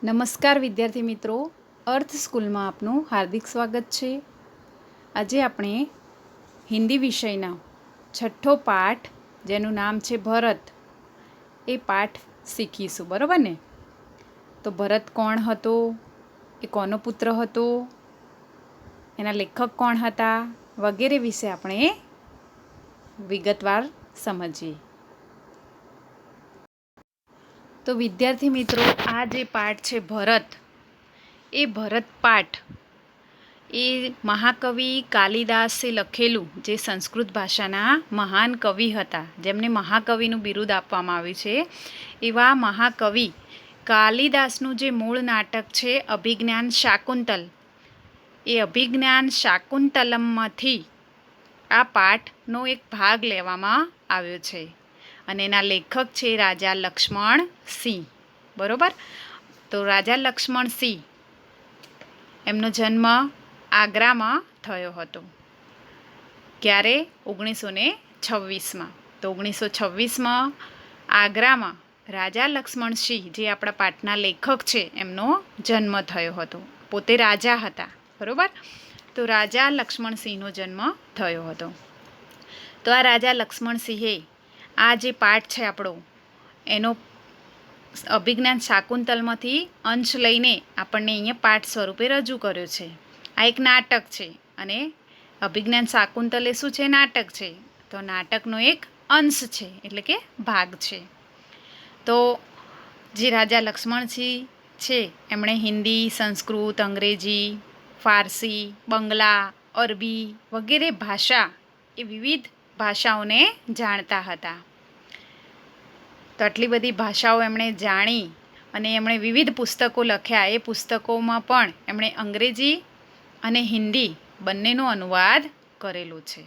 નમસ્કાર વિદ્યાર્થી મિત્રો, અર્થ સ્કૂલમાં આપનું હાર્દિક સ્વાગત છે. આજે આપણે હિન્દી વિષયના છઠ્ઠો પાઠ, જેનું નામ છે ભરત, એ પાઠ શીખીશું. બરાબર ને? તો ભરત કોણ હતો, એ કોનો પુત્ર હતો, એના લેખક કોણ હતા, વગેરે વિશે આપણે વિગતવાર સમજીએ. તો વિદ્યાર્થી મિત્રો, આ જે પાઠ છે ભરત, એ ભરત પાઠ એ મહાકવિ કાલિદાસે લખેલું, જે સંસ્કૃત ભાષાના મહાન કવિ હતા, જેમને મહાકવિનું બિરુદ આપવામાં આવ્યું છે, એવા મહાકવિ કાલિદાસનું જે મૂળ નાટક છે અભિજ્ઞાન શાકુંતલ, એ અભિજ્ઞાન શાકુંતલમમાંથી આ પાઠનો એક ભાગ લેવામાં આવ્યો છે અને એના લેખક છે રાજા લક્ષ્મણ સિંહ. બરાબર? તો રાજા લક્ષ્મણ સિંહ, એમનો જન્મ આગ્રામાં થયો હતો. ક્યારે? 1926માં. તો 1926માં આગ્રામાં રાજા લક્ષ્મણ સિંહ, જે આપણા પાઠના લેખક છે, એમનો જન્મ થયો હતો. પોતે રાજા હતા. બરાબર? તો રાજા લક્ષ્મણ સિંહનો જન્મ થયો હતો. તો આ રાજા લક્ષ્મણ સિંહે આ જે પાઠ છે આપણો, એનો અભિજ્ઞાન શાકુંતલમાંથી અંશ લઈને આપણને અહીંયા પાઠ સ્વરૂપે રજૂ કર્યો છે. આ એક નાટક છે અને અભિજ્ઞાન શાકુંતલ એ શું છે? નાટક છે. તો નાટકનો એક અંશ છે, એટલે કે ભાગ છે. તો જે રાજા લક્ષ્મણસિંહ છે, એમણે હિન્દી, સંસ્કૃત, અંગ્રેજી, ફારસી, બંગલા, અરબી વગેરે ભાષા, એ વિવિધ ભાષાઓને જાણતા હતા. તો આટલી બધી ભાષાઓ એમણે જાણી અને એમણે વિવિધ પુસ્તકો લખ્યા. એ પુસ્તકોમાં પણ એમણે અંગ્રેજી અને હિન્દી બંનેનો અનુવાદ કરેલો છે.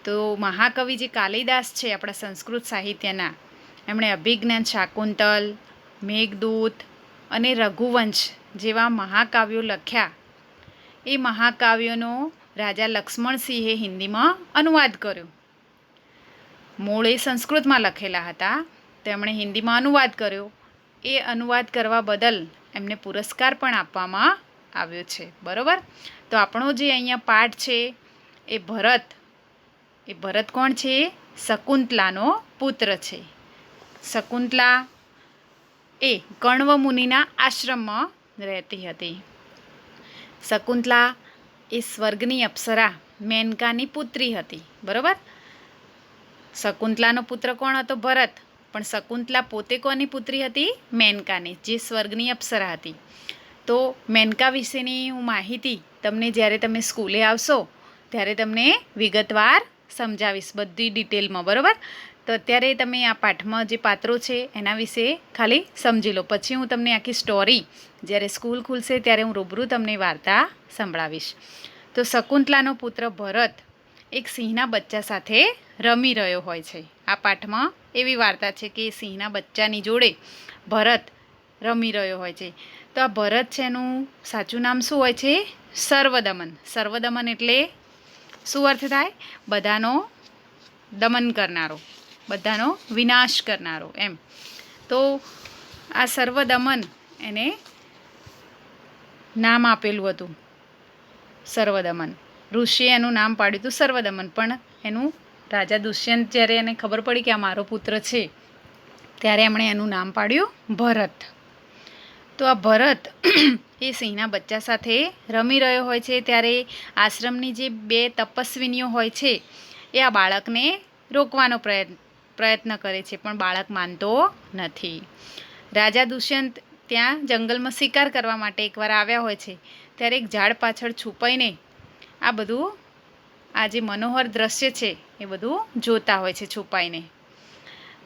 તો મહાકવિ જે કાલિદાસ છે આપણા સંસ્કૃત સાહિત્યના, એમણે અભિજ્ઞાન શાકુંતલ, મેઘદૂત અને રઘુવંશ જેવા મહાકાવ્યો લખ્યા. એ મહાકાવ્યોનો રાજા લક્ષ્મણસિંહે હિન્દીમાં અનુવાદ કર્યો. મૂળ એ સંસ્કૃતમાં લખેલા હતા, તેમણે હિન્દીમાં અનુવાદ કર્યો. એ અનુવાદ કરવા બદલ એમને પુરસ્કાર પણ આપવામાં આવ્યો છે. બરાબર? તો આપણો જે અહીંયા પાઠ છે એ ભરત કોણ છે? શકુંતલાનો પુત્ર છે. શકુંતલા એ કણ્વ મુનિના આશ્રમમાં રહેતી હતી. શકુંતલા એ સ્વર્ગની અપ્સરા મેનકાની પુત્રી હતી. બરાબર? શકુંતલાનો પુત્ર કોણ હતો? ભરત. પણ શકુંતલા પોતે કોની પુત્રી હતી? મેનકાની, જે સ્વર્ગની અપ્સરા હતી. તો મેનકા વિશેની હું માહિતી તમને જ્યારે તમે સ્કૂલે આવશો ત્યારે તમને વિગતવાર સમજાવીશ, બધી ડિટેલમાં. બરાબર? તો અત્યારે તમે આ પાઠમાં જે પાત્રો છે એના વિશે ખાલી સમજી લો. પછી હું તમને આખી સ્ટોરી, જ્યારે સ્કૂલ ખુલશે ત્યારે હું રૂબરૂ તમને વાર્તા સંભળાવીશ. તો શકુંતલાનો પુત્ર ભરત એક સિંહના બચ્ચા સાથે રમી રહ્યો હોય છે. આ પાઠમાં એવી વાર્તા છે કે સિંહના બચ્ચાની જોડે ભરત રમી રહ્યો હોય છે. તો આ ભરત છે, એનું સાચું નામ શું હોય છે? સર્વદમન. સર્વદમન એટલે શું અર્થ થાય? બધાનો દમન કરનારો, બધાનો વિનાશ કરનારો, એમ. તો આ સર્વદમન એને નામ આપેલું હતું. સર્વદમન ઋષિએ એનું નામ પાડ્યું હતું સર્વદમન. પણ એનું રાજા દુષ્યંત જ્યારે એને ખબર પડી કે આ મારો પુત્ર છે, ત્યારે એમણે એનું નામ પાડ્યું ભરત. તો આ ભરત એ સિંહના બચ્ચા સાથે રમી રહ્યો હોય છે ત્યારે આશ્રમની જે 2 તપસ્વિનીઓ હોય છે, એ આ બાળકને રોકવાનો પ્રયત્ન કરે છે, પણ બાળક માનતો નથી. રાજા દુષ્યંત ત્યાં જંગલમાં શિકાર કરવા માટે એકવાર આવ્યા હોય છે, ત્યારે એક ઝાડ પાછળ છુપાઈને આ બધું, આ જે મનોહર દ્રશ્ય છે એ બધું જોતા હોય છે છુપાઈને.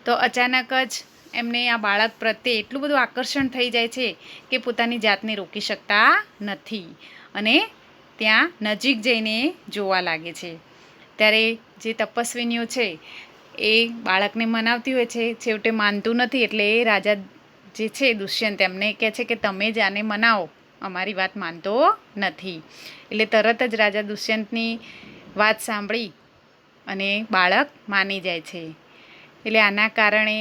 તો અચાનક જ એમને આ બાળક પ્રત્યે એટલું બધું આકર્ષણ થઈ જાય છે કે પોતાની જાતને રોકી શકતા નથી અને ત્યાં નજીક જઈને જોવા લાગે છે. ત્યારે જે તપસ્વિનીઓ છે એ બાળકને મનાવતી હોય છે, છેવટે માનતું નથી. એટલે એ રાજા જે છે દુષ્યંત, એમને કહે છે કે તમે જ આને મનાવો, અમારી વાત માનતો નથી. એટલે તરત જ રાજા દુષ્યંતની વાત સાંભળી અને બાળક માની જાય છે. એટલે આના કારણે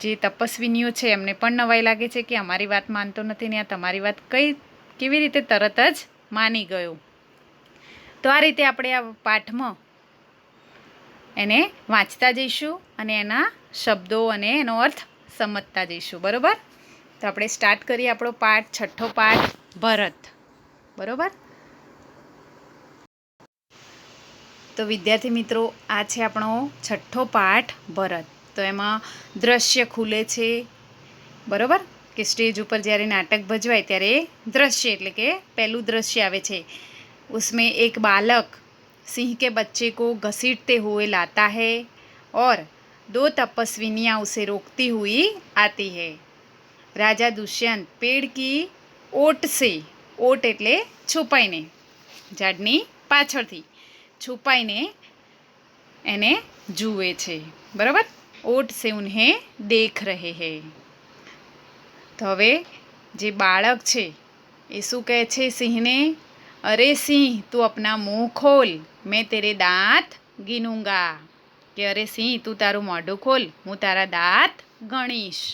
જે તપસ્વીનીઓ છે એમને પણ નવાઈ લાગે છે કે અમારી વાત માનતો નથી ને આ તમારી વાત કેવી રીતે તરત જ માની ગયો. તો આ રીતે આપણે આ પાઠમાં એને વાંચતા જઈશું અને એના શબ્દો અને એનો અર્થ સમજતા જઈશું. બરાબર? તો આપણે સ્ટાર્ટ કરીએ આપણો પાઠ, છઠ્ઠો પાઠ ભરત. બરાબર? તો વિદ્યાર્થી મિત્રો, આ છે આપણો છઠ્ઠો પાઠ ભરત. તો એમાં દ્રશ્ય ખુલે છે. બરાબર? કે સ્ટેજ ઉપર જ્યારે નાટક ભજવાય ત્યારે દ્રશ્ય એટલે કે પહેલું દ્રશ્ય આવે છે. उसमें एक बालक सिंह के बच्चे को घसीटते हुए लाता है और दो तपस्विनियाँ उसे रोकती हुई आती है. राजा दुष्यंत पेड़ की ओट से, ओट એટલે છુપાઈને, ઝાડની પાછળથી છુપાઈને એને જુએ છે. બરાબર? ઓટ સે ઉન્હેं દેખ રહે હૈ. તો હવે જે બાળક છે એ શું કહે છે સિંહને? અરે સિંહ, તું अपना मुंह खोल, मैं तेरे दांत गिनूंगा. કે અરે સિંહ, તું તારું મોઢું ખોલ, હું તારા દાંત ગણીશ.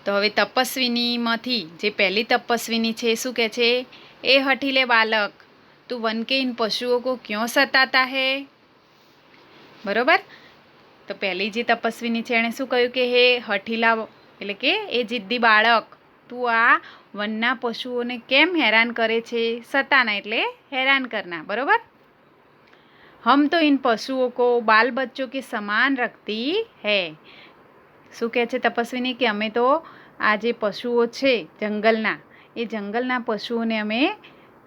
તો હવે તપસ્વીનીમાંથી જે પહેલી તપસ્વીની છે શું કહે છે? એ હઠીલે બાલક, તું वन के इन पशुओं को क्यों सताता है? બરોબર? તો પહેલી જે તપસ્વીની છે એણે શું કહ્યું કે હે હઠીલા એટલે કે એ જિદ્દી બાળક, તું આ વનના પશુઓને કેમ હેરાન કરે છે? સતાના એટલે હેરાન કરના. બરોબર? हम तो इन पशुओं को बाल बच्चों के समान रखती है. શું કહે છે તપસ્વીની? કે અમે તો આ જે પશુઓ છે જંગલના, એ જંગલના પશુઓને અમે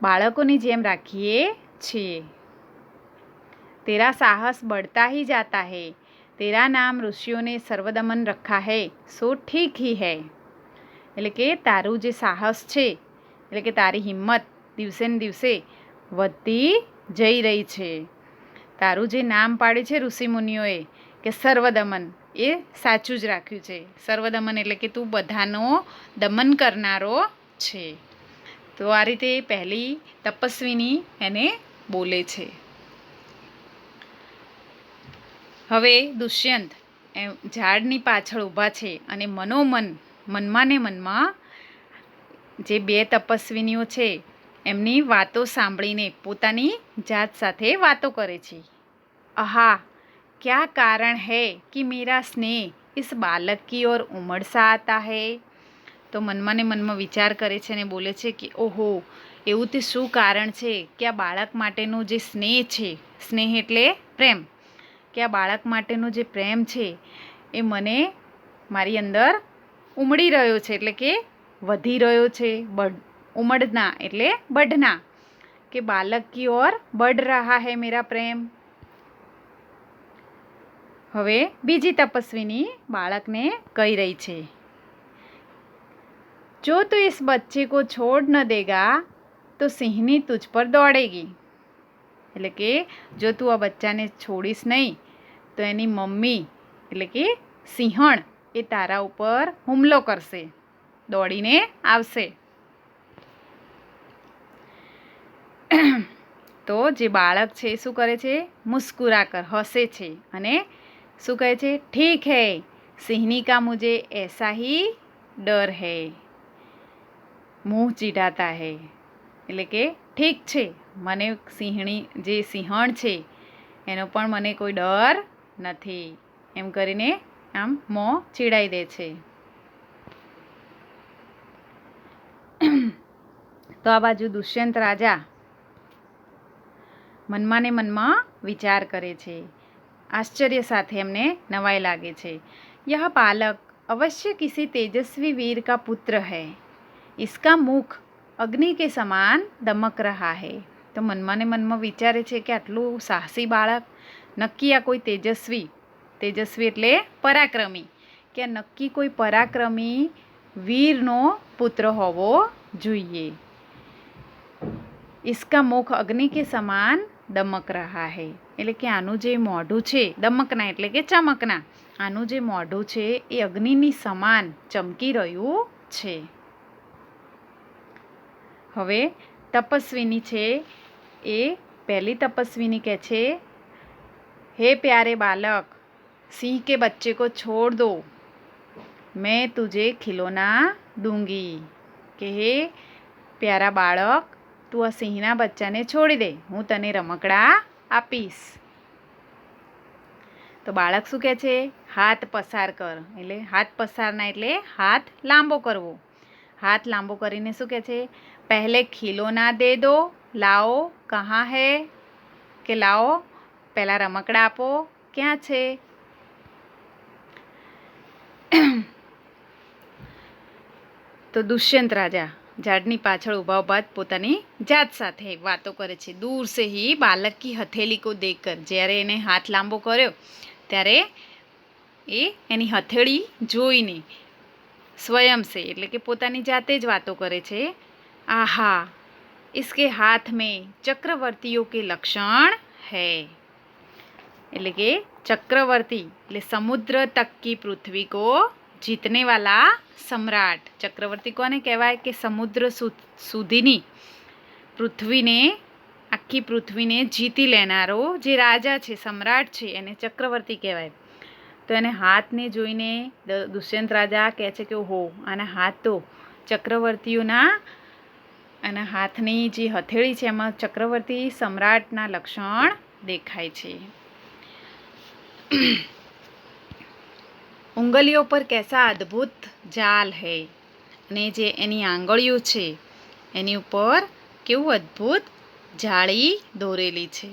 બાળકોની જેમ રાખીએ છીએ. तेरा साहस बढ़ता ही जाता है. तेरा नाम ऋषियों ने सर्वदमन रखा है, सो ठीक ही है. એટલે કે તારું જે સાહસ છે એટલે કે તારી હિંમત દિવસે ને દિવસે વધતી જઈ રહી છે. તારું જે નામ પાડ્યું છે ઋષિમુનિઓએ કે સર્વદમન, એ સાચું જ રાખ્યું છે. સર્વદમન એટલે કે તું બધાનો દમન કરનારો છે. તો આ રીતે પહેલી તપસ્વીની એને બોલે છે. હવે દુષ્યંત ઝાડની પાછળ ઊભા છે અને મનમાં ને મનમાં જે બે તપસ્વીનીઓ છે એમની વાતો સાંભળીને પોતાની જાત સાથે વાતો કરે છે. આહા, ક્યા કારણ હૈ કે મેરા સ્નેહ ઇસ બાલક કી ઓર ઉમડ સા આતા હૈ. તો મનમાં ને મનમાં વિચાર કરે છે અને બોલે છે કે ઓહો, એવું તે શું કારણ છે કે આ બાળક માટેનો જે સ્નેહ છે, સ્નેહ એટલે પ્રેમ, કે આ બાળક માટેનો જે પ્રેમ છે એ મને મારી અંદર ઉમડી રહ્યો છે એટલે કે વધી રહ્યો છે. ઉમડના એટલે બઢના, કે બાલક કી ઓર બઢ રહા હૈ મેરા પ્રેમ. હવે બીજી તપસ્વીની બાળકને કહી રહી છે, જો તું इस बच्चे को छोड़ न देगा तो सिंहनी तुझ पर दौड़ेगी. એટલે કે જો તું આ બચ્ચાને છોડીશ નહીં તો એની મમ્મી એટલે કે સિંહણ એ તારા ઉપર હુમલો કરશે, દોડીને આવશે. તો જે બાળક છે શું કરે છે? મુસ્કુરા કર હસે છે અને શું કહે છે? ઠીક હૈ, સિંહની કા મુझे ऐसा ही डर है. મુંહ ચીઢાતા હૈ એટલે કે ઠીક છે, મને સિંહણ છે એનો પણ મને કોઈ ડર નથી, એમ કરીને આમ મોં ચીડાઈ દે છે. તો આ બાજુ દુષ્યંત રાજા મનમાં ને મનમાં વિચાર કરે છે. આશ્ચર્ય સાથે એમને નવાઈ લાગે છે. यह बालक अवश्य किसी तेजस्वी वीर का पुत्र है. इसका मुख અગ્નિ કે સમાન દમક રહા હૈ. તો મનમાં ને મનમાં વિચારે છે કે આટલું સાહસી બાળક, નક્કી આ કોઈ તેજસ્વી એટલે પરાક્રમી, કે આ નક્કી કોઈ પરાક્રમી વીરનો પુત્ર હોવો જોઈએ. इसका मुख अग्नि के समान दमक रहा है. એટલે કે આનું જે મોઢું છે, દમકના એટલે કે ચમકના, આનું જે મોઢું છે એ અગ્નિની સમાન ચમકી રહ્યું છે. હવે તપસ્વીની છે એ પહેલી તપસ્વીની કહે છે, હે પ્યારે બાલક, सिंह के बच्चे को छोड़ दो, मैं तुझे खिलौना दूंगी। કે હે પ્યારા બાળક, તું આ સિંહના બચ્ચાને છોડી દે, હું તને રમકડા આપીશ. તો બાળક શું કહે છે? હાથ પસાર કર. એટલે હાથ પસારના એટલે હાથ લાંબો કરવો. હાથ લાંબો કરીને શું કહે છે? પહેલે ખિલોના દે દો, લાવો. કહા હે? કે લાવો પહેલાં રમકડા આપો, ક્યાં છે? તો દુષ્યંત રાજા ઝાડની પાછળ ઊભા ઊભા પોતાની જાત સાથે વાતો કરે છે. દૂર સે હી બાલક કી હથેલી કો દેખકર, જ્યારે એને હાથ લાંબો કર્યો ત્યારે એ એની હથેળી જોઈને સ્વયં સે એટલે કે પોતાની જાતે જ વાતો કરે છે. આહા, इसके हाथ में चक्रवर्तियों के लक्षण है. એટલે કે ચક્રવર્તી એટલે સમુદ્ર તક કી પૃથ્વી કો જીતને વાલા સમ્રાટ. ચક્રવર્તી કોને કહેવાય? કે સમુદ્ર સુધીની પૃથ્વીને, આખી પૃથ્વીને જીતી લેનારો જે રાજા છે, સમ્રાટ છે, એને ચક્રવર્તી કહેવાય. તો એને હાથને જોઈને દુષ્યંત રાજા કહે છે કે ઓહો, આના હાથ તો ચક્રવર્તીઓના, અને હાથની જે હથેળી છે એમાં ચક્રવર્તી સમ્રાટના લક્ષણ દેખાય છે. ઉંગલીઓ પર કેસા અદ્ભુત જાલ હૈ. અને જે એની આંગળીઓ છે એની ઉપર કેવું અદ્ભુત જાળી દોરેલી છે.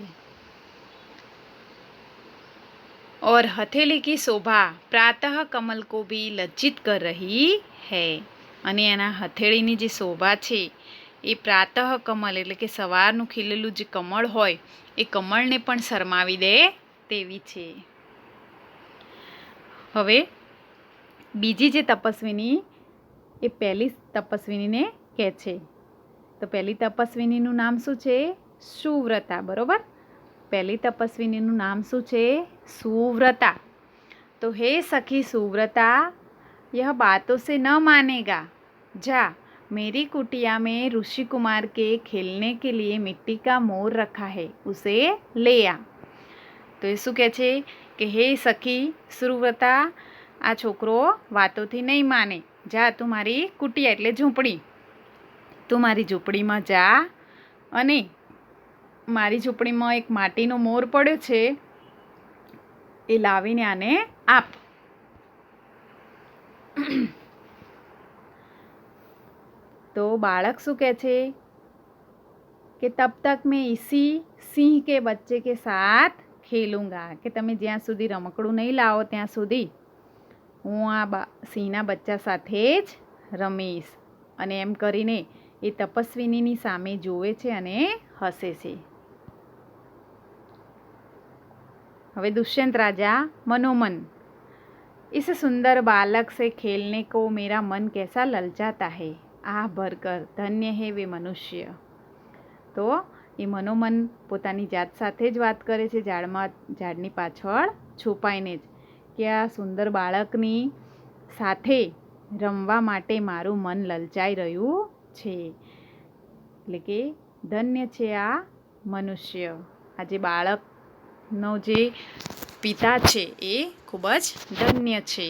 और हथेली की शोभा प्रातः कमल को भी लज्जित कर रही है. અને એના હથેળીની જે શોભા છે એ પ્રાતઃ કમલ એટલે કે સવારનું ખીલેલું જે કમળ હોય એ કમળને પણ શરમાવી દે તેવી છે. હવે બીજી જે તપસ્વીની એ પહેલી તપસ્વીનીને કહે છે. તો પહેલી તપસ્વીનીનું નામ શું છે? સુવ્રતા. બરોબર, પહેલી તપસ્વીનીનું નામ શું છે? सुव्रता. तो हे सखी सुव्रता, यह बातों से न मानेगा, जा मेरी कुटिया में ऋषि कुमार के खेलने के लिए मिट्टी का मोर रखा है, उसे ले आ. तो ये શું કહે છે કે હે સખી સુવ્રતા, આ છોકરો વાતોથી નહીં માને, જા તું મારી કુટિયા એટલે ઝૂંપડી, તું મારી ઝૂંપડીમાં જા અને મારી ઝૂંપડીમાં એક માટીનો મોર પડ્યો છે એ લાવીને આને આપ. તો બાળક શું કહે છે કે તબ તક મેં ઇસી સિંહ કે બચ્ચે કે સાથ ખેલુંગા. કે તમે જ્યાં સુધી રમકડું નહીં લાવો ત્યાં સુધી હું આ સિંહના બચ્ચા સાથે જ રમીશ. અને એમ કરીને એ તપસ્વીનીની સામે જોવે છે અને હસે છે. હવે दुष्यंत राजा मनोमन, इस सुंदर बालक से खेलने को मेरा मन कैसा ललचाता है, आह भरकर धन्य है वे मनुष्य. તો એ મનોમન પોતાની જાત સાથે જ વાત કરે છે, ઝાડની પાછળ છુપાઈને જ, કે આ સુંદર બાળકની સાથે રમવા માટે મારું મન લલચાઈ રહ્યું છે. એટલે કે ધન્ય છે આ મનુષ્ય. આ જે બાળકનો જે પિતા છે એ ખૂબ જ ધન્ય છે.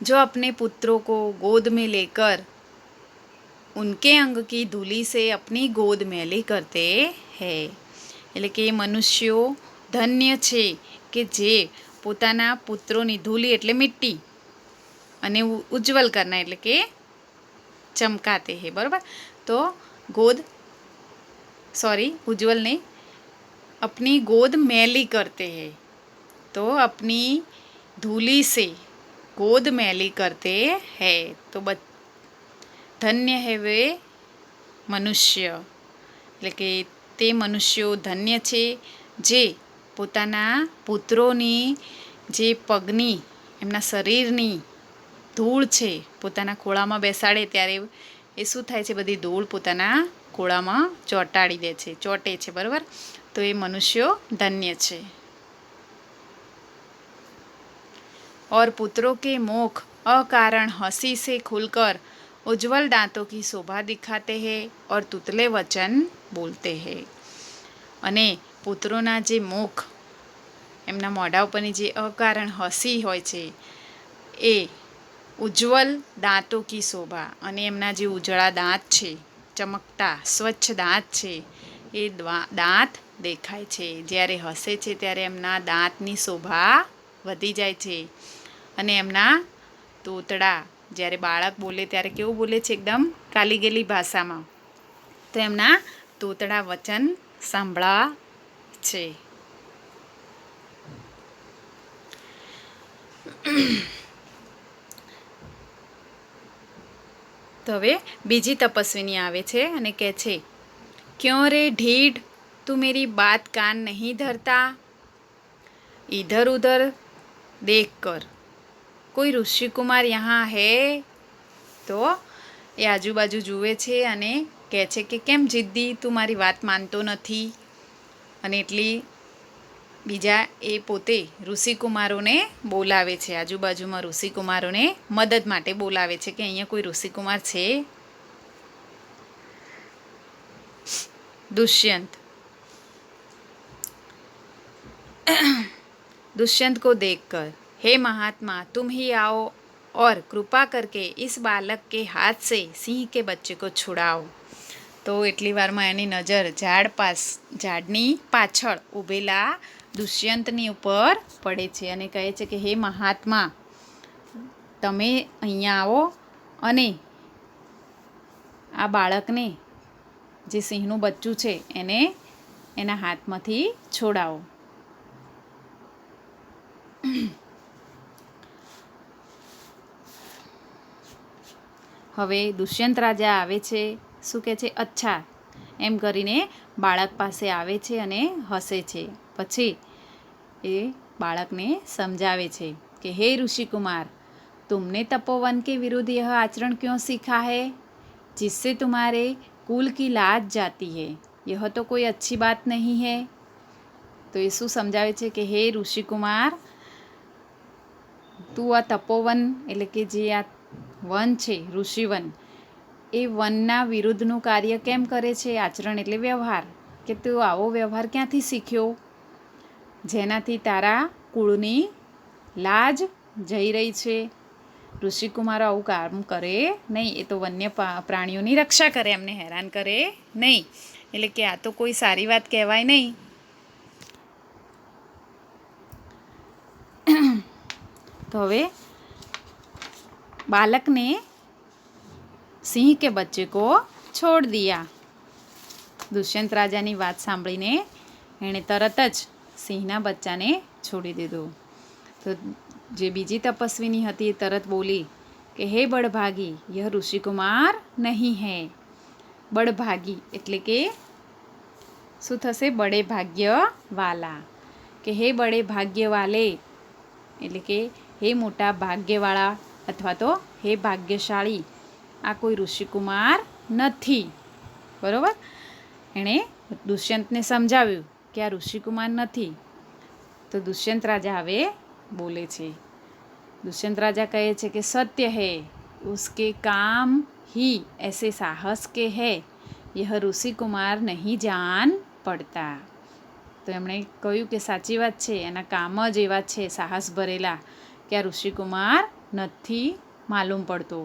जो अपने पुत्रों को गोद में लेकर उनके अंग की धूली से अपनी गोद मैली करते हैं. એટલે કે મનુષ્યો ધન્ય છે કે જે પોતાના પુત્રોની ધૂલી એટલે મિટ્ટી અને ઉજ્જવલ કરના એટલે કે ચમકાતે હે. બરાબર, તો गोद उज्जवल नहीं, अपनी गोद मैली करते हैं. तो अपनी धूली से गोद मैली करते हैं. तो धन्य है वे मनुष्य. એટલે કે તે મનુષ્યો ધન્ય છે જે પોતાના પુત્રોની જે પગની, એમના શરીરની ધૂળ છે પોતાના ખોળામાં બેસાડે ત્યારે એ શું થાય છે, બધી ધૂળ પોતાના ખોળામાં ચોંટે છે. બરાબર, તો એ મનુષ્યો ધન્ય છે. और पुत्रों के मुख अकारण हंसी से खुलकर उज्ज्वल दांतों की शोभा दिखाते हैं और तुतले वचन बोलते हैं. અને પુત્રોના જે મુખ, એમના મોઢા ઉપરની જે અકારણ હસી હોય છે એ ઉજ્જવલ દાંતો કી શોભા, અને એમના જે ઉજળા દાંત છે, ચમકતા સ્વચ્છ દાંત છે, એ દાંત દેખાય છે. જ્યારે હસે છે ત્યારે એમના દાંતની શોભા વધી જાય છે. અને એમના તોતડા, જ્યારે બાળક બોલે ત્યારે કેવું બોલે છે? એકદમ કાલી ગયેલી ભાષામાં. તો એમના તોતડા વચન સાંભળા છે. તો હવે બીજી તપસ્વીની આવે છે અને કહે છે, ક્यों रे ढीठ तू मेरी बात कान नहीं धरता, इधर उधर देख कर कोई ऋषि कुमार यहाँ है. તો એ આજુબાજુ જુએ છે અને કહે છે કે કેમ જિદ્દી, તું મારી વાત માનતો નથી. અને એટલી બીજા એ પોતે ઋષિકુમારોને બોલાવે છે, આજુબાજુમાં ઋષિકુમારોને મદદ માટે બોલાવે છે કે અહીંયા કોઈ ઋષિકુમાર છે. दुष्यंत को देखकर, हे महात्मा तुम ही आओ और कृपा करके इस बालक के हाथ से सिंह के बच्चे को छुड़ाओ. તો એટલી વારમાં એની નજર ઝાડની પાછળ ઊભેલા દુષ્યંતની ઉપર પડે છે અને કહે છે કે હે મહાત્મા, તમે અહીંયા આવો અને આ બાળકને, જે સિંહનું બચ્ચું છે, એને એના હાથમાંથી છોડાવો. હવે દુષ્યંત રાજા આવે છે, શું કહે છે? અચ્છા એમ કરીને બાળક પાસે આવે છે અને હસે છે. પછી એ બાળકને સમજાવે છે કે હે ऋषिकुमार, तुमने तपोवन के विरुद्ध यह आचरण क्यों सीखा है जिससे तुम्हारे कुल की लाज जाती है? यह तो कोई अच्छी बात नहीं है. તો એ શું સમજાવે છે કે હે ઋષિકુમાર, તું આ તપોવન એટલે કે જે આ વન છે, ઋષિવન, એ વનના વિરુદ્ધનું કાર્ય કેમ કરે છે? આચરણ એટલે વ્યવહાર, કે તું આવો વ્યવહાર ક્યાંથી શીખ્યો જેનાથી તારા કુળની લાજ જઈ રહી છે? ઋષિકુમારો આવું કામ કરે નહીં, એ તો વન્ય પ્રાણીઓની રક્ષા કરે, એમને હેરાન કરે નહીં. એટલે કે આ તો કોઈ સારી વાત કહેવાય નહીં. तो હવે बालक ने सिंह के बच्चे को छोड़ दिया. દુષ્યંત રાજાની વાત સાંભળીને એણે તરત જ સિંહના બચ્ચાને છોડી દીધું. તો જે બીજી તપસ્વીની હતી એ તરત બોલી કે હે બળભાગી, યહ ઋષિકુમાર નહીં હૈ. બળભાગી એટલે કે શું થશે? બડે ભાગ્ય વાલા. કે હે બડે ભાગ્ય વાલે એટલે કે હે મોટા ભાગ્યવાળા અથવા તો હે ભાગ્યશાળી, આ કોઈ ઋષિકુમાર નથી. બરાબર? એણે દુષ્યંતને સમજાવ્યું કે આ ઋષિકુમાર નથી. તો દુષ્યંત રાજા હવે બોલે છે. દુષ્યંત રાજા કહે છે કે સત્ય હૈ, ઉસકે કામ ही ऐसे साहस के है, यह ઋષિકુમાર નહીં જાન પડતા. તો એમણે કહ્યું કે સાચી વાત છે, એના કામ જ એવા છે સાહસ ભરેલા કે આ ઋષિકુમાર નથી માલુમ પડતો.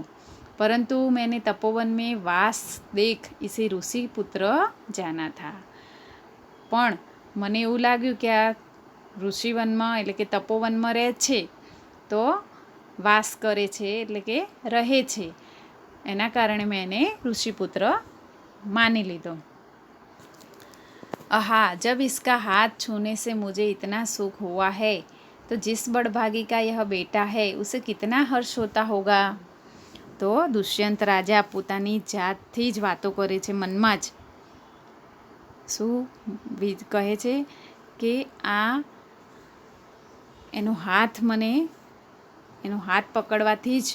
परंतु मैंने तपोवन में वास देख इसे ऋषि पुत्र जाना था. પણ મને એવું લાગ્યું કે આ ઋષિવનમાં એટલે કે તપોવનમાં રહે છે, તો વાસ કરે છે એટલે કે રહે છે, એના કારણે મેં એને ऋषिपुत्र मानी લીધો. आहा, जब इसका हाथ छूने से मुझे इतना सुख हुआ है तो जिस बड़भागी का यह बेटा है उसे कितना हर्ष होता होगा. તો દુષ્યંત રાજા પોતાની જાતથી જ વાતો કરે છે, મનમાં જ શું કહે છે કે આ એનો હાથ પકડવાથી જ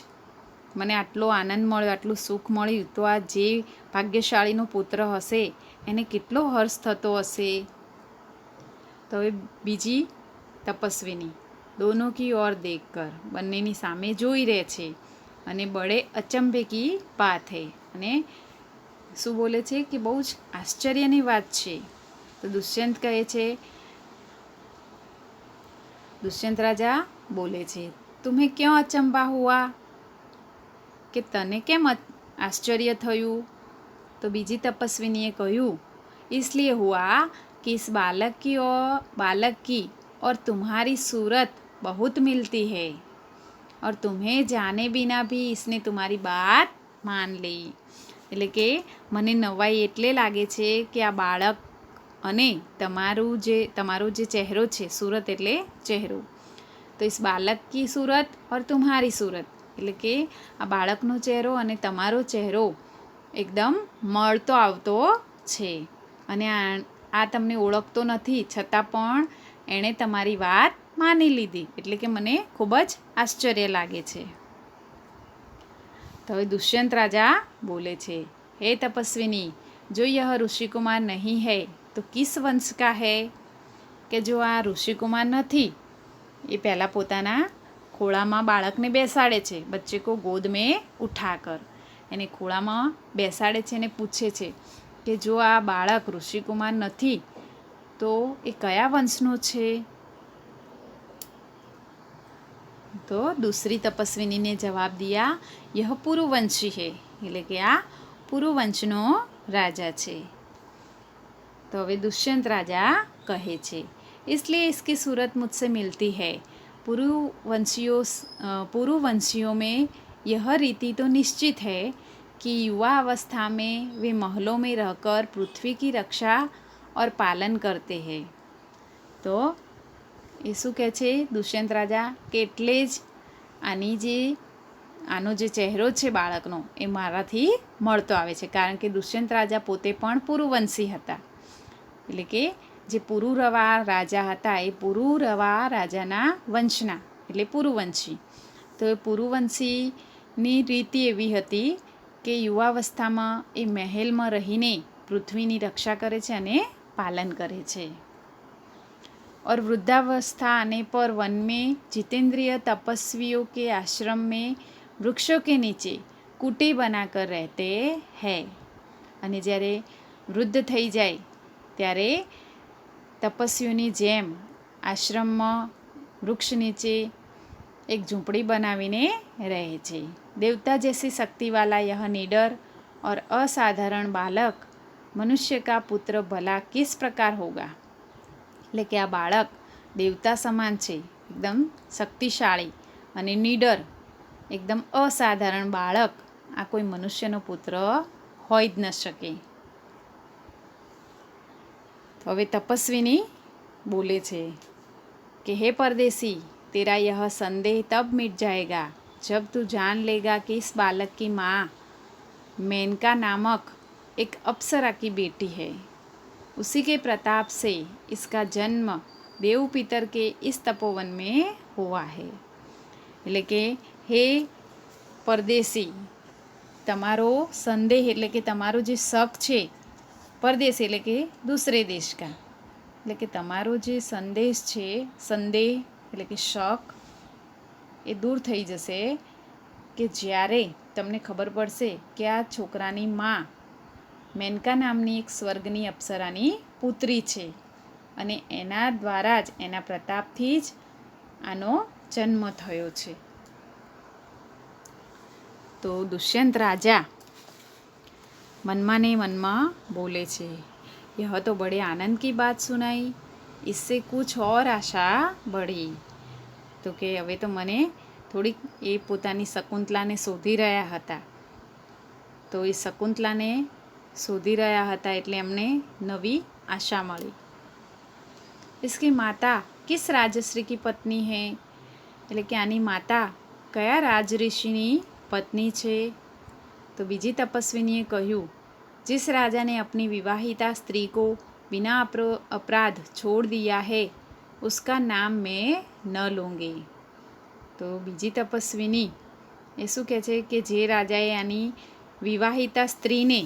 મને આટલો આનંદ મળ્યો, આટલું સુખ મળ્યું, તો આ જે ભાગ્યશાળીનો પુત્ર હશે એને કેટલો હર્ષ થતો હશે. તો હવે બીજી તપસ્વીની દોનો કી ઓર દેખ કર બંનેની સામે જોઈ રહે છે અને બડે અચંભે કી બાત હૈ. અને શું બોલે છે કે બહુ જ આશ્ચર્યની વાત છે. તો દુષ્યંત કહે છે, દુષ્યંત રાજા બોલે છે, તુમ્હે ક્યાં અચંબા હુઆ, કે તને કેમ આશ્ચર્ય થયું? તો બીજી તપસ્વીનીએ કહ્યું, इसलिए हुआ कि इस बालक की और तुम्हारी सूरत बहुत मिलती है और तुम्हें जाने बिना भी इसने तुम्हारी बात मान ली. એટલે કે મને નવાઈ એટલે લાગે છે કે આ બાળક અને તમારો જે ચહેરો છે, सूरत એટલે ચહેરો, તો इस बालक की सूरत और तुम्हारी सूरत એટલે કે આ બાળકનો ચહેરો અને તમારો ચહેરો એકદમ મળતો આવતો છે. અને આ તમને ઓળખતો નથી, છતાં પણ એણે તમારી વાત માની લીધી. એટલે કે મને ખૂબ જ આશ્ચર્ય લાગે છે. તો હવે દુષ્યંત રાજા બોલે છે, હે તપસ્વીની, જો યહ ઋષિકુમાર નહીં હૈ તો કિસ વંશ કા હૈ, કે જો આ ઋષિકુમાર નથી, એ પહેલાં પોતાના ખોળામાં બાળકને બેસાડે છે, બચ્ચે કો ગોદ મેં ઉઠાકર, એને ખોળામાં બેસાડે છે અને પૂછે છે કે જો આ બાળક ઋષિકુમાર નથી તો એ કયા વંશનો છે? તો દૂસરી તપસ્વીનીને જવાબ દિયા, યહ પુરુવંશી હૈ, એટલે કે આ પુરુવંશનો રાજા છે. તો હવે દુષ્યંત રાજા કહે છે, इसलिए इसकी सूरत मुझसे मिलती है. पुरुवंशियों में यह रीति तो निश्चित है कि युवा अवस्था में वे महलों में रहकर पृथ्वी की रक्षा और पालन करते हैं. તો એ શું કહે છે દુષ્યંત રાજા, કે એટલે જ આનો જે ચહેરો છે બાળકનો એ મારાથી મળતો આવે છે, કારણ કે દુષ્યંત રાજા પોતે પણ પુરુવંશી હતા. એટલે કે જે પુરુરવા રાજા હતા એ પુરુરવા રાજાના વંશના, એટલે પુરુવંશી. તો એ પુરુવંશીની રીતિ એવી હતી કે યુવાવસ્થામાં એ મહેલમાં રહીને પૃથ્વીની રક્ષા કરે છે અને પાલન કરે છે. और वृद्धावस्था आने पर वन में जितेंद्रिय तपस्वियों के आश्रम में वृक्षों के नीचे कुटी बनाकर रहते हैं. અને જ્યારે વૃદ્ધ થઈ જાય ત્યારે તપસ્વીઓની જેમ આશ્રમમાં વૃક્ષ નીચે એક ઝૂંપડી બનાવીને રહે છે. देवता जैसी शक्ति वाला यह निडर और असाधारण बालक मनुष्य का पुत्र भला किस प्रकार होगा. એટલે કે આ બાળક દેવતા સમાન છે, એકદમ શક્તિશાળી અને નીડર, એકદમ અસાધારણ બાળક આ કોઈ મનુષ્યનો પુત્ર હોઈ જ ન શકે. તો હવે તપસ્વીની બોલે છે કે હે પરદેશી, तेरा यह संदेह तब मिट जाएगा जब तू जान लेगा कि इस बालक की माँ मेनका नामक एक अप्सरा की बेटी है. उसी के प्रताप से इसका जन्म देव पितर के इस तपोवन में हुआ है. એટલે કે હે પરદેશી, તમારો સંદેહ એટલે કે તમારો જે શક છે, પરદેશ એટલે કે દૂસરે દેશ કા, એટલે કે તમારો જે સંદેશ છે, સંદેહ એટલે કે શક, એ દૂર થઈ જશે કે જ્યારે તમને ખબર પડશે કે આ છોકરાની માં મેનકા નામની એક સ્વર્ગની અપ્સરાની પુત્રી છે અને એના દ્વારા જ, એના પ્રતાપથી જ આનો જન્મ થયો છે. તો દુષ્યંત રાજા મનમાં ને મનમાં બોલે છે, यह तो बड़े आनंद की बात सुनाई, इससे कुछ और आशा बढ़ी. તો કે હવે તો મને થોડીક, એ પોતાની શકુંતલાને શોધી રહ્યા હતા, તો એ શકુંતલાને શોધી રહ્યા હતા એટલે એમને નવી આશા મળી. इसकी माता किस राजश्री की पत्नी है, એટલે કે આની માતા કયા રાજઋષિની પત્ની છે. તો બીજી તપસ્વીનીએ કહ્યું, जिस राजा ने अपनी विवाहिता स्त्री को बिना अपराध छोड़ दिया है उसका नाम मैं न लूँगी. તો બીજી તપસ્વીની એ શું કહે છે કે જે રાજાએ આની વિવાહિતા સ્ત્રીને,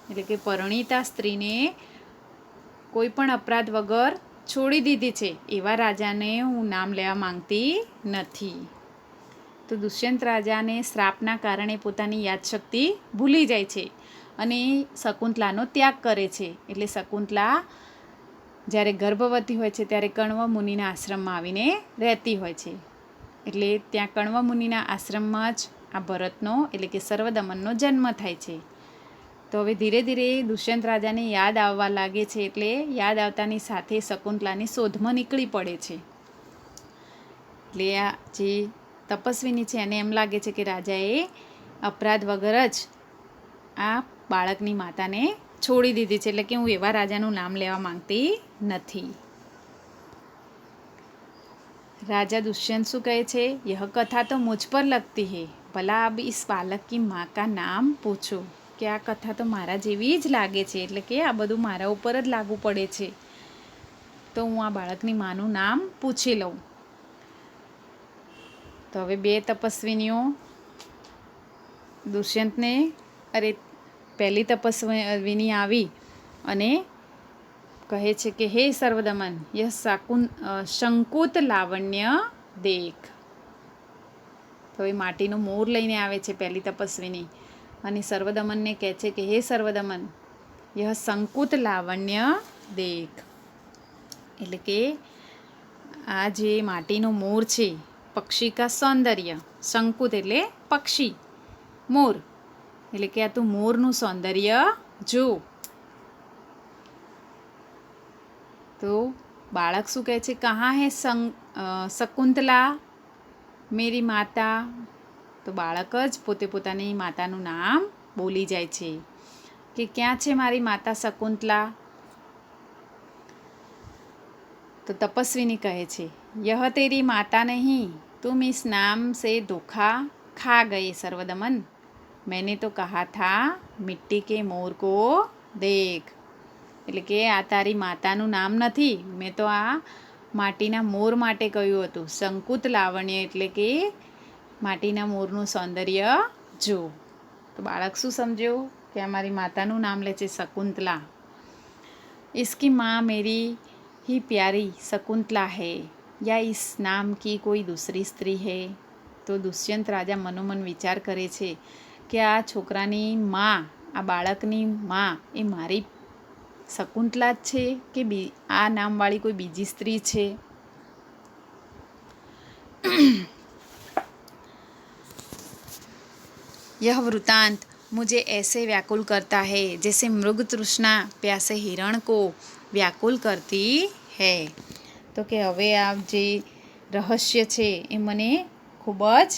એટલે કે પરણિતા સ્ત્રીને કોઈ પણ અપરાધ વગર છોડી દીધી છે, એવા રાજાને હું નામ લેવા માંગતી નથી. તો દુષ્યંત રાજાને શ્રાપના કારણે પોતાની યાદશક્તિ ભૂલી જાય છે અને શકુંતલાનો ત્યાગ કરે છે. એટલે શકુંતલા જ્યારે ગર્ભવતી હોય છે ત્યારે કણ્વ મુનિના આશ્રમમાં આવીને રહેતી હોય છે. એટલે ત્યાં કણ્વ મુનિના આશ્રમમાં જ આ ભરતનો એટલે કે સર્વદમનનો જન્મ થાય છે. તો હવે ધીરે ધીરે દુષ્યંત રાજાને યાદ આવવા લાગે છે. એટલે યાદ આવતાની સાથે શકુંતલાની શોધમાં નીકળી પડે છે. એટલે આ જે તપસ્વીની છે એને એમ લાગે છે કે રાજાએ અપરાધ વગર જ આ બાળકની માતાને છોડી દીધી છે. એટલે કે હું એવા રાજાનું નામ લેવા માંગતી નથી. राजा दुष्यंत शू कहे छे, यह कथा तो मुझ पर लगती है, भला अब इस बालक की माँ का नाम पूछो. कि आ कथा तो मारा जेवी ज लागे छे, એટલે કે આ બધું મારા ઉપર જ લાગુ પડે છે. તો હું આ બાળકની માનું નામ પૂછી લઉં. તો હવે બે તપસ્વીનીઓ દુષ્યંતને પહેલી તપસ્વીની આવી અને કહે છે કે હે સર્વદમન, યહ શંકુત લાવણ્ય દેખ. તો એ માટીનો મોર લઈને આવે છે પહેલી તપસ્વીની અને સર્વદમનને કહે છે કે હે સર્વદમન, યહ શંકુત લાવણ્ય દેખ. એટલે કે આ જે માટીનો મોર છે, પક્ષી કા સૌંદર્ય. શંકુત એટલે પક્ષી, મોર એટલે કે આ તું મોરનું સૌંદર્ય જો. તો બાળક શું કહે છે, કहाँ है શકુંતલા મેરી માતા. તો બાળક જ પોતે પોતાની માતાનું નામ બોલી જાય છે કે ક્યાં છે મારી માતા શકુંતલા. તો તપસ્વીની કહે છે, यह तेरी माता नहीं, तुम इस नाम से धोखा खा गए सर्वदमन. मैंने तो कहा था मिट्टी के मोर को देख. એટલે કે આ તારી માતાનું નામ નથી, મેં તો આ માટીના મોર માટે કહ્યું હતું. શંકુત લાવણ્ય એટલે કે માટીના મોરનું સૌંદર્ય જો. તો બાળક શું સમજ્યો કે આ મારી માતાનું નામ લે છે શકુંતલા. इसकी माँ मेरी ही प्यारी शकुंतला है या इस नाम की कोई दूसरी स्त्री है. તો દુષ્યંત રાજા મનોમન વિચાર કરે છે કે આ છોકરાની માં, આ બાળકની માં એ મારી શકુંતલા જ છે કે આ નામવાળી કોઈ બીજી સ્ત્રી છે. यह वृतांत मुझे ऐसे व्याकुल करता है जैसे मृग तृष्णा प्यासे हिरण को व्याकुल करती है. તો કે હવે આ જે રહસ્ય છે એ મને ખૂબ જ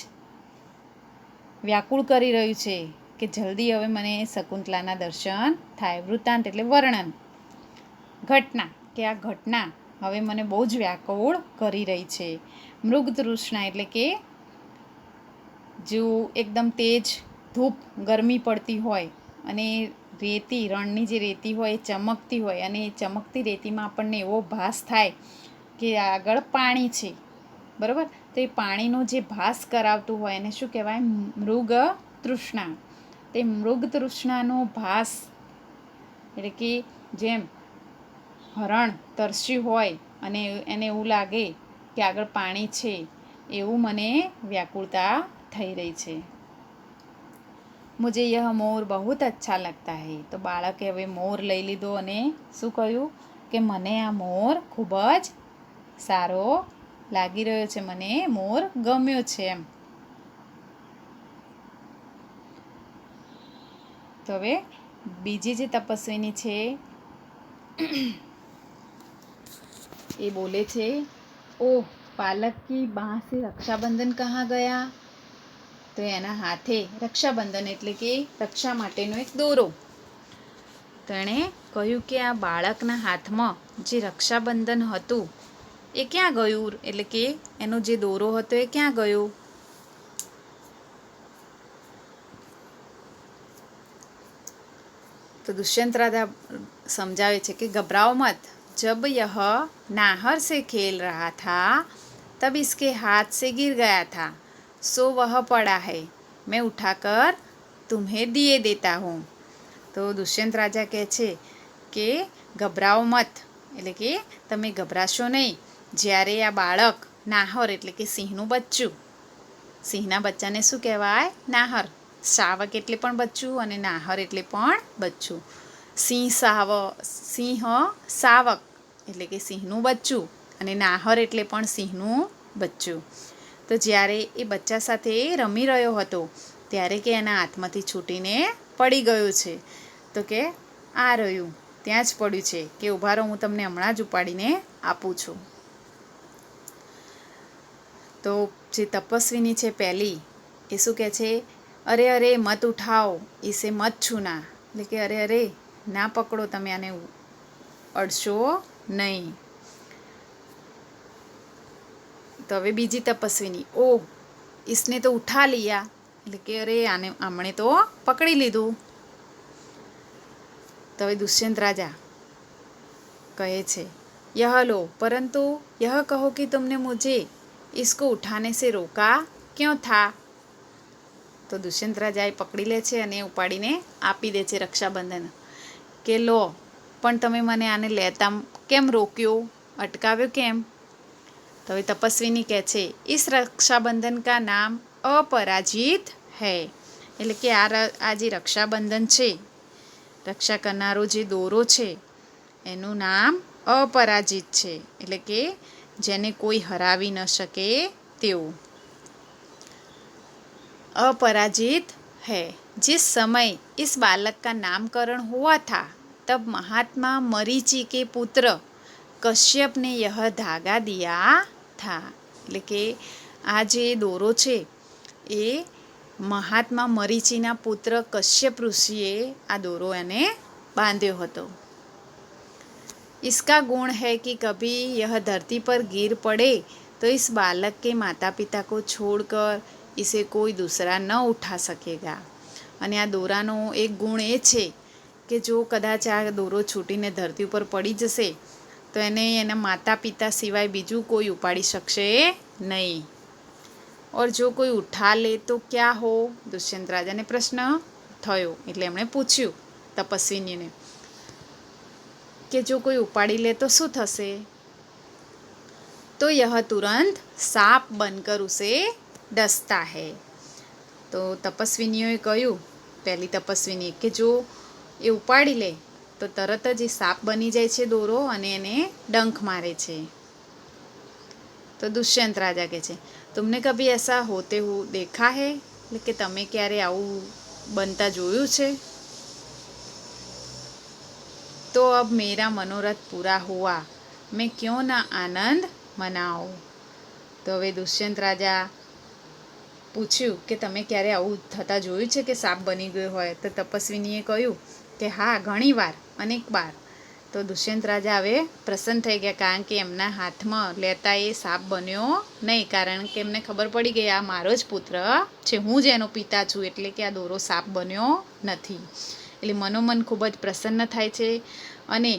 વ્યાકુળ કરી રહ્યું છે કે જલ્દી હવે મને શકુંતલાના દર્શન થાય. વૃતાંત એટલે વર્ણન, ઘટના, કે આ ઘટના હવે મને બહુ જ વ્યાકુળ કરી રહી છે. મૃગ તૃષ્ણા એટલે કે જો એકદમ તેજ ધૂપ ગરમી પડતી હોય અને રેતી, રણની જે રેતી હોય એ ચમકતી હોય અને એ ચમકતી રેતીમાં આપણને એવો ભાસ થાય કે આગળ પાણી છે, બરાબર. તો એ પાણીનો જે ભાસ કરાવતું હોય એને શું કહેવાય, મૃગ તૃષ્ણા. તે મૃગ તૃષ્ણાનો ભાસ એટલે કે જેમ હરણ તરસ્યું હોય અને એને એવું લાગે કે આગળ પાણી છે, એવું મને વ્યાકુળતા થઈ રહી છે. મુझे यह मोर बहुत अच्छा लगता है. તો બાળકે હવે મોર લઈ લીધો અને શું કહ્યું કે મને આ મોર ખૂબ જ સારો લાગી રહ્યો છે, મને મોર ગમ્યો છે એમ. તો હવે બીજી જે તપસ્વીની છે એ બોલે છે, ઓહ પાલક કી બાંહ સે રક્ષાબંધન કहाँ ગયા. તો એના હાથે રક્ષાબંધન એટલે કે રક્ષા માટેનો એક દોરો. તો એણે કહ્યું કે આ બાળકના હાથમાં જે રક્ષાબંધન હતું એ ક્યાં ગયું, એટલે કે એનો જે દોરો હતો એ ક્યાં ગયો. તો દુષ્યંત રાજા સમજાવે છે કે घबराओ मत, जब यह नाहर से खेल रहा था तब इसके हाथ से गिर गया था, सो वह पड़ा है, मैं उठाकर तुम्हें दिए देता हूँ. તો દુષ્યંત રાજા કહે છે કે ગભરાઓ મત એટલે કે તમે ગભરાશો નહીં. જ્યારે આ બાળક નાહર એટલે કે સિંહનું બચ્ચું સિંહના બચ્ચાને શું કહેવાય? નાહર. શાવક એટલે પણ બચ્ચું અને નાહર એટલે પણ બચ્ચું. સિંહ શાવક એટલે કે સિંહનું બચ્ચું અને નાહર એટલે પણ સિંહનું બચ્ચું. તો જ્યારે એ બચ્ચા સાથે રમી રહ્યો હતો ત્યારે કે એના હાથમાંથી છૂટીને પડી ગયું છે. તો કે આ રહ્યું ત્યાં જ પડ્યું છે કે ઊભા રહો, હું તમને હમણાં જ ઉપાડીને આપું છું. તો જે તપસ્વીની છે પહેલી એ શું કહે છે? અરે અરે મત ઉઠાઓ, ઇસે મત છૂના. એટલે કે અરે અરે ના પકડો, તમે આને અડશો નહીં. તો હવે બીજી તપસ્વીની, ઓહ ઇસને તો ઉઠા લિયા. એટલે કે અરે આમણે તો પકડી લીધું. તો હવે દુષ્યંત રાજા કહે છે, यह लो, परंतु यह कहो कि तुमने मुझे इसको उठाने से रोका क्यों था? તો દુષ્યંત રાજા એ પકડી લે છે અને ઉપાડીને આપી દે છે રક્ષાબંધન. કે લો, પણ તમે મને આને લેતા કેમ રોક્યો, અટકાવ્યો કેમ? તો હવે તપસ્વીની કહે છે, इस रक्षाबंधन का नाम अपराजित है. એટલે કે આ જે રક્ષાબંધન છે, રક્ષા કરનારો જે દોરો છે એનું નામ अपराजित છે. એટલે કે જેને કોઈ હરાવી ન શકે તેવું. अपराजित है. जिस समय इस बालक का नामकरण हुआ था तब महात्मा मरीचि के पुत्र कश्यप ने यह धागा दिया था. એટલે કે આ જે દોરો છે એ મહાત્મા મરીચિના પુત્ર કશ્યપ ઋષિએ આ દોરો એને બાંધ્યો હતો. इसका गुण है कि कभी यह धरती पर गिर पड़े तो इस बालक के माता पिता को छोड़कर इसे कोई दूसरा न उठा सकेगा. અને આ દોરાનો એક ગુણ એ છે કે જો કદાચ આ દોરો છૂટીને ધરતી ઉપર પડી જશે તો એને એના માતા પિતા સિવાય બીજું કોઈ ઉપાડી શકશે નહીં. ઓર જો કોઈ ઉઠા લે તો ક્યાં હો? દુષ્યંત રાજાને પ્રશ્ન થયો એટલે એમણે પૂછ્યું તપસ્વીનીને કે જો કોઈ ઉપાડી લે તો શું થશે? તો यह तुरंत सांप बनकर उसे डसता है. તો તપસ્વીનીઓએ કહ્યું, પહેલી તપસ્વીની, કે જો એ ઉપાડી લે તો તરત જ એ સાપ બની જાય છે દોરો અને એને ડંખ મારે છે. તો દુષ્યંત રાજા કહે છે, तुमने कभी ऐसा होते देखा है? એટલે કે તમે ક્યારે આવું બનતા જોયું છે? तो अब मेरा मनोरथ पूरा हुआ, मैं क्यों ना आनंद मनाऊं. તો હવે દુષ્યંત રાજા પૂછ્યું કે તમે ક્યારે આવું થતા જોયું છે કે સાપ બની ગયો હોય? તો તપસ્વીનીએ કહ્યું કે હા, ઘણી વાર, અનેક વાર. તો દુષ્યંત રાજા હવે પ્રસન્ન થઈ ગયા કારણ કે એમના હાથમાં લેતા એ સાપ બન્યો નહીં, કારણ કે એમને ખબર પડી ગઈ આ મારો જ પુત્ર છે, હું જ એનો પિતા છું, એટલે કે આ દોરો સાપ બન્યો નથી. એટલે મનોમન ખૂબ જ પ્રસન્ન થાય છે અને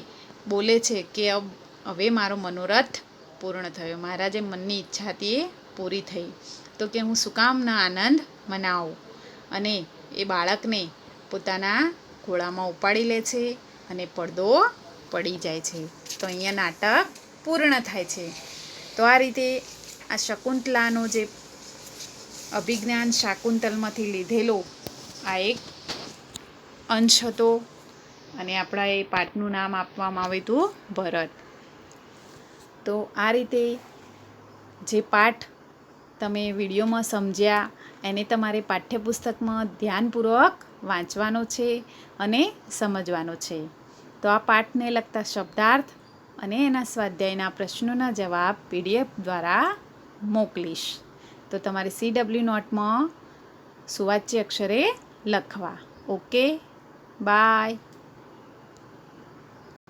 બોલે છે કે હવે મારો મનોરથ પૂર્ણ થયો, મારા જે મનની ઈચ્છા હતી એ પૂરી થઈ. તો કે હું શું કામ ના આનંદ મનાવું. અને એ બાળકને પોતાના ખોળામાં ઉપાડી લે છે અને પડદો પડી જાય છે. તો અહીંયા નાટક પૂર્ણ થાય છે. તો આ રીતે આ શકુંતલાનો જે અભિજ્ઞાન શાકુંતલમાંથી લીધેલો આ એક અંશ હતો અને આપણા એ પાઠનું નામ આપવામાં આવ્યું હતું ભરત. તો આ રીતે જે પાઠ તમે વિડીયોમાં સમજ્યા એને તમારે પાઠ્યપુસ્તકમાં ધ્યાનપૂર્વક વાંચવાનો છે અને સમજવાનો છે. તો આ પાઠને લગતા શબ્દાર્થ અને એના સ્વાધ્યાયના પ્રશ્નોના જવાબ PDF દ્વારા મોકલીશ. તો તમારે CW નોટમાં સુવાચ્ય અક્ષરે લખવા. Okay, by.